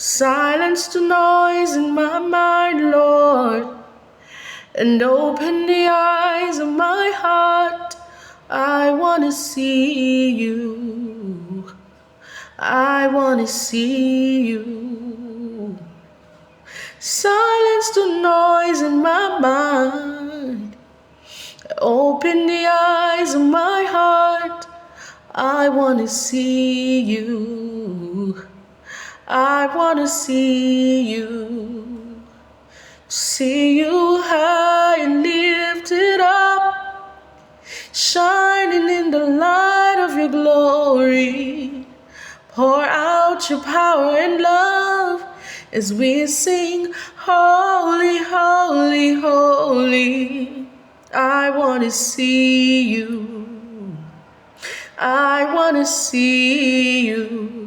Silence the noise in my mind, Lord, and open the eyes of my heart. I want to see you. I want to see you. Silence the noise in my mind. Open the eyes of my heart. I want to see you. I want to see you. See you high and lifted up, shining in the light of your glory. Pour out your power and love as we sing, holy, holy, holy. I want to see you. I want to see you.